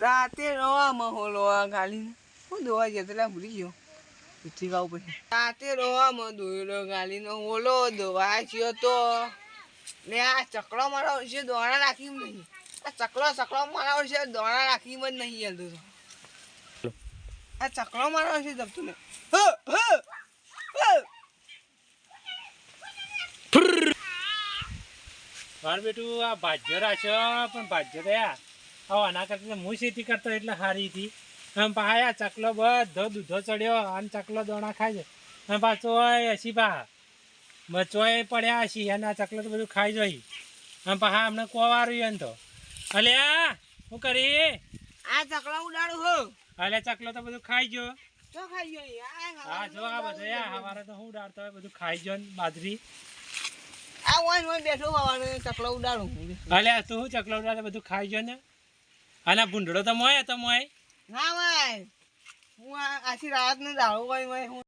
રાતે રોવા મહોલો ગાલીને હું દોવા જતો એટલે ભૂલી ગયો પીઠી ગાવ પછી રાતે રોવા દોયડો ગાલીને ઓલો દોવા ગયો તો ને આ ચકડો મારા વર્ષે દોણા રાખી નહીં આ ચકડો મારા વર્ષે દોણા રાખી જ નહીં હેલતું આ ચકડો મારા વર્ષે જપતું ને મારું બેટું આ ભાજ્ય રાખ્યો પણ ભાજ્ય ગયા હવે આના કરતા હું ખેતી કરતો એટલે સારી હતી આમ પાયા ચકલો બધો દૂધો ચડ્યો અને ચકલો દોણા ખાય છે અને પાછો હસી પા બચોય પડ્યા હસી અને આ ચકલો તો બધું ખાઈ જોઈ આમ પા અમને કોવાર્યું એમ તો અલે શું કરી આ ચકડો ઉડાડું હો અલે ચકલો તો બધું ખાઈ ગયો તો ખાઈ ગયો હા જો આ બધું હવારે તો હું ઉડાડતો હોય બધું ખાઈ ગયો બાજરી આ ઓય બેઠો હોવાનું ચકલો ઉડાડું અલે તું હું ચકલો ઉડાડે બધું ખાઈ ગયો ને અને ભૂંડળો તો મોય હતો મોય ના ભાઈ હું આખી રાત ને દાળો ભાઈ હું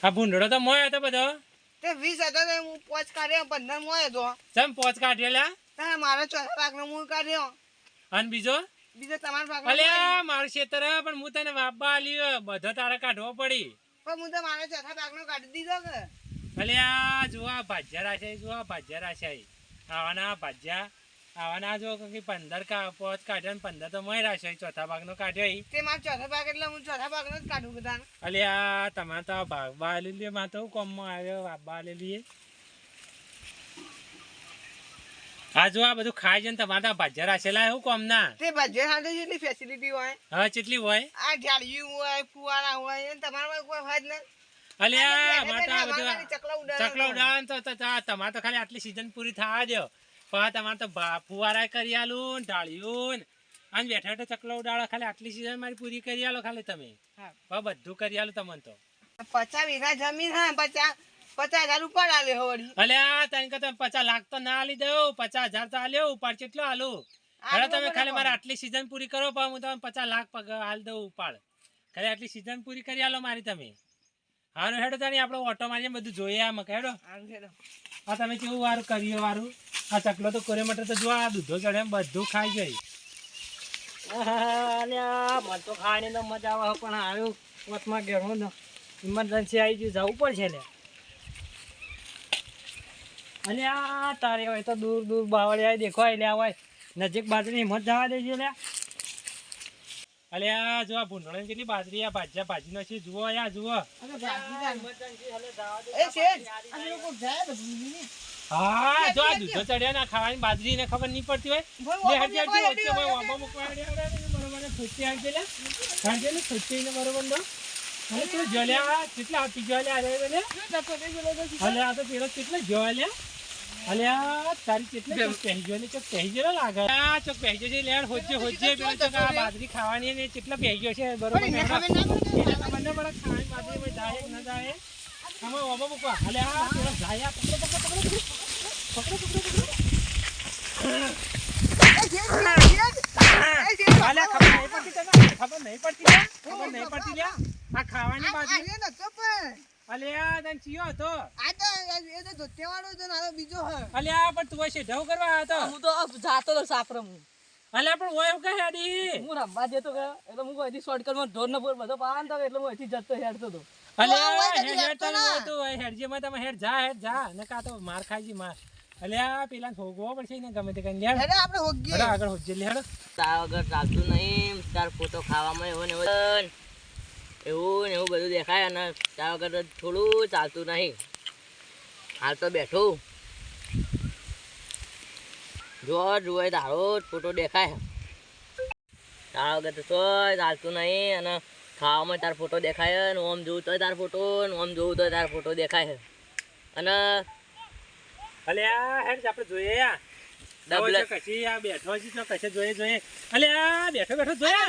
આ ભૂંડળો તો મોય હતો બધો તે 20 હતો ને હું પોચ કાઢ્યો 15 મોય હતો ચમ પોચ કાઢેલા તારે મારો ચોથા ભાગનો હું કાઢ્યો અને બીજો તમારા ભાગ અલ્યા મારું ખેતર પણ હું તને વાપવા આલ્યો બધો તારે કાઢવો પડી પણ હું તો મારો ચોથા ભાગનો કાઢી દીધો કે અલ્યા જો આ ભાજ્યા રાશે જો આ ભાજ્યા રાશે આવાના ભાજ્યા આવાના જો કે 15 પોચ કાઢ્યો 15 તો મોય રાશે ચોથા ભાગનો કાઢ્યો તે મારો ચોથા ભાગ એટલે હું ચોથા ભાગનો જ કાઢું બધા અલ્યા તમારે તો ભાગવા આલેલી માં તો કોમમાં આવ્યો વાપવા આલેલી આ જો આ બધું ખાઈ જાય ને તમારે તો ભાજ્યા રાશેલા એવું કોમ ના તે ભાજ્યા સાથે જેટલી ફેસિલિટી હોય હા કેટલી હોય આ ઢાળિયું હોય ફુવારા હોય અને તમારા કોઈ હોય જ નહીં અલ્યા માતા બધું ચકલો ઉડાન તો તમારે તો ખાલી આટલી સીઝન પૂરી થવા દો પણ તમારે તો ફુવારા કરી આલું ઢાળ્યું અને બેઠા બેઠા ચકલો ઉડાડો ખાલી આટલી સીઝન મારી પૂરી કરી આલો ખાલી તમે હા બધું કરી આલો તમને તો 50 વીઘા જમીન હા 50,000 ઉપર આલે હોડી અલ્યા તને કે તમે 50 લાખ તો ના આલી દઉં 50,000 તો આલ્યો ઉપાડ કેટલો આલુ હવે તમે ખાલી મારે આટલી સીઝન પૂરી કરો પણ હું તમને 50 લાખ આલ દઉં ઉપાડ ખાલી આટલી સીઝન પૂરી કરી આલો મારી તમે હારું હેડો તાણી આપણે ઓટો મારીને બધું જોઈએ આમાં હેડો આ તમે કેવું વારું કર્યું વારું આ ચકલો તો કોરે માટે તો જો આ દૂધો ચડે બધું ખાઈ જાય મને તો ખાવાની તો મજા આવે પણ આવ્યું વચમાં ઘેરો ને ઇમરજન્સી આવી ગયું જવું પડશે ને અને આ તારે હોય તો દૂર દૂર બાવળિયા દેખો એટલે હોય નજીક બાજરી હિંમત જવા દેજો લે અલ્યા જો આ ભૂંડળાની કેટલી બાજરી આ ભાજ્યા ભાજી નથી જુઓ યા જુઓ હા જો આ દૂધો ચડ્યા ને ખાવાની બાજરી ને ખબર નહીં પડતી હોય બરોબર અને તું જલ્યા કેટલા આપી જલ્યા અલ્યા તો પેલો કેટલા જલ્યા અલ્યા તારી કેટલા પહેજો ને ચોક પહેજો લાગે આ ચોક પહેજો છે લેણ હોજે પેલો ચોક આ બાજરી ખાવાની ને કેટલા પહેજો છે બરોબર મને બડા ખાવાની બાજરી જાય ન જાય આમાં ઓબા મુકવા અલ્યા પેલો જાય ખબર નહીં પડતી આ ખાવાની બાજરી અલ્યા તને ચિયો હતો આ તો એ તો ધોતેવાળો હતો ને બીજો હ અલ્યા પણ તું શેઢવ કરવા આવ્યો હું તો જાતો તો સાપરમ અલ્યા પણ ઓય કે હેડી હું રમવા જતો કે એટલે હું કોઈ શોર્ટકટ માં ઢોર ન બધો પાન તો એટલે હું અહીંથી જતો હેડતો તો અલ્યા હેડ તને તો હેડજે માં તમે હેડ જા ને કા તો માર ખાઈજી માર અલ્યા પેલા ભોગવો પડશે ને ગમે તે કઈ લે હેડે આપણે હોગીએ આગળ હોજે લે હેડ તા વગર ચાલતું નહીં તાર ફોટો ખાવામાં એવું ને એવું બધું દેખાય અને તા વગર થોડું ચાલતું નહીં હાલ તો બેઠું જોવે તારો ફોટો દેખાય તારા વગર તો તોય ચાલતું નહીં અને ખાવામાં તાર ફોટો દેખાય ને ઓમ જોવું તોય તાર ફોટો ને ઓમ જોવું તોય તાર ફોટો દેખાય અને અલ્યા હેડ આપણે જોઈએ યા ડબલ કશી આ બેઠો છે તો કશે જોઈએ અલ્યા બેઠો જોઈએ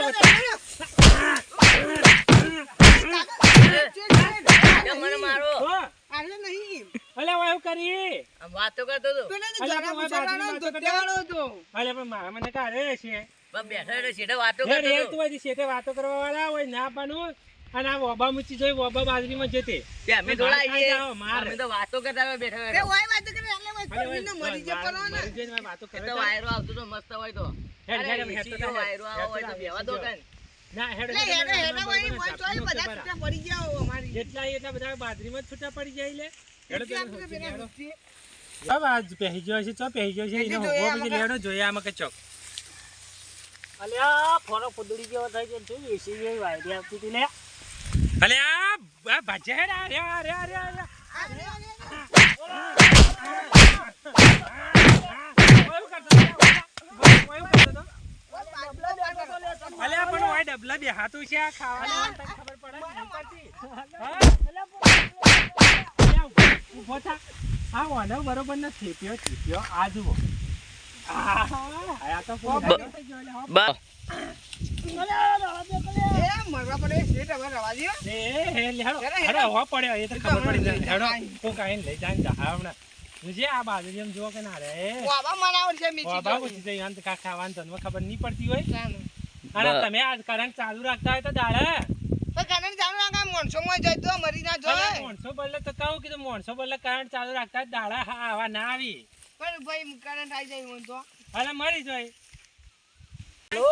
મને મારો આલે નહીં અલ્યા વાયો કરી વાતો કરતો તો અલ્યા પણ મારા મને કાઢે છે બેઠો સીધે વાતો કરતો વાતો કરવા વાળા હોય ના પાનું અને આ વોબા મુચી જોઈ વોબા બાજરીમાં જતે અમે થોડા અમે તો વાતો કરતા બેઠા તે ઓય વાતો કરે એટલે કરીને મરી જાય પરો ને. મરી જઈને વાતો એ કરે તો તો. વાયરો આવતો તો મસ્ત હોય તો હેડ, અરે, હેડ, હેડ, એસી હેડ, જો હેડ, વાયરો આવો હોય તો હેડ, બેવા હેડ, દો હેડ. કાંઈ. ના હેડ, એટલે હેડ, હેડ, હેડા હેડ, હોય હેડ, તોય હેડ, બધા હેડ, છૂટા પડી ગયા અમારી. એટલા બધા બાજરીમાં જ છૂટા પડી જાય લે. હેડો એટલે તમે આપણે હોજી પેલા લેડો. વચ્ચે હવે આજ પહેરી ગયો છે ચો પહેરી ગયો છે એટલે એનો જોઈએ હોગો પછી આમાં લેડો જોઈએ આમાં કે ચોક. અલ્યા ફોનો ફુદડી જેવો થઈ ગયો છે એસી જેવી વાયરી આવતી હતી લે અલે આ ભાજ્યા હેડ આ રહ્યા, આ રહ્યા, આ રહ્યા, આ રહ્યા. ઓયું કરતો હતો, ઓયું કરતો હતો. અલે પણ ઓય ડબલા બેહાતું છે આ ખાવાનું હોય તને ખબર પડે નહીં પડતી. હા? અલ્યા, ઊભો થા. આ વાંધો બરોબર ન થેપ્યો આ જુઓ. આ તો ફૂલ હેડો થઈ ગયો લે, હો. બસ એ મરવા પડે શેઠ હવે રવા દ્યો. હે લેડો હેડો, હેડો હવા પડ્યો એ તો ખબર પડી જાય હેડો હેડો. તું કાઈ લઈ જાય ને જા હમણાં જોજે આ બાજુ એમ જો કે ના રે વાવા મનાવર છે મીઠી બાબા ચોળી. પૂછી જાય અંત કા ખાવાનું તને ખબર નહીં પડતી હોય ચાલો. અને બસ. તમે આ કરંટ ચાલુ રાખતા હોય તો દાડે પણ કનન જાણો ના કામ માણસોમાં જાય તો મરી ના જાય. માણસો બદલે તો કહું કીધું માણસો બદલે કરંટ ચાલુ રાખતા હોય દાડા હા આવા ના આવી પણ ભાઈ કરંટ આવી જાય હોય તો અને મરી જાય હેલો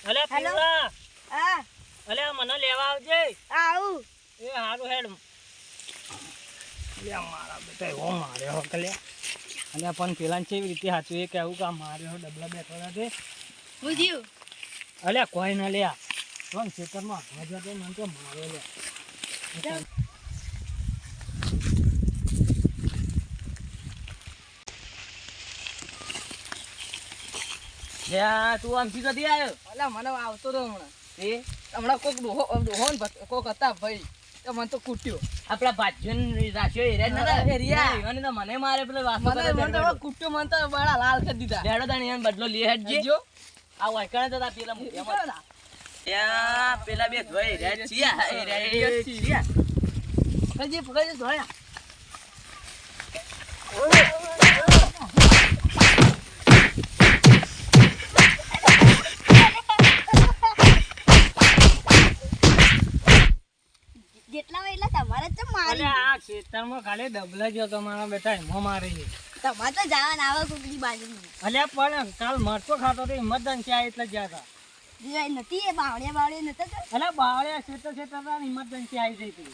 અલ્યા હેલો. પૂરા હા અલ્યા મને લેવા આવજે આવું એ હારું હેડ લે મારા બેટા એવો માર્યો કલ્યા અલ્યા પણ પેલા કેવી રીતે સાચું એ કેવું કે માર્યો ડબલા બેઠો તે હું થયું અલ્યા કોઈ ના લ્યા કોણ ખેતરમાં મજા તો મને તો માર્યો લે લ્યા, તું આમ સીધો થી આવ્યો અલા મને આવતો તો હમણાં એ હમણાં કોક ડોહો ને કોક હતા ભાઈ તો મને તો કૂટ્યો આપડા ભાજ્યો રાખ્યો એરિયા જ નતા એ રહ્યા. એવાને તો મને મારે પેલો વાસ્તો મને કરે મને તો કૂટ્યો મને તો બડા લાલ કરી દીધા લેડો તાણી એને બદલો લે હેડજે જો આ વાયકણે તો તા પેલા મૂક્યા ત્યાં પેલા બે ધોઈ રહ્યા છીએ એ રહ્યા છીએ ફકજી ફકજી ધોયા જેટલા હોય એટલા તમારે જ તો મારી અલ્યા આ ખેતરમાં ખાલી ડબલા જો તમારા બેટા એમાં મારે છે તમારે તો જવાન આવે કોકની બાજુમાં અલ્યા પણ કાલ મરતો ખાતો તો ઇમરજન્સી આવી એટલે ગયા હતા જે નથી એ બાવળિયા નતા તો અલ્યા બાવળિયા ખેતર ઇમરજન્સી આવી જઈ હતી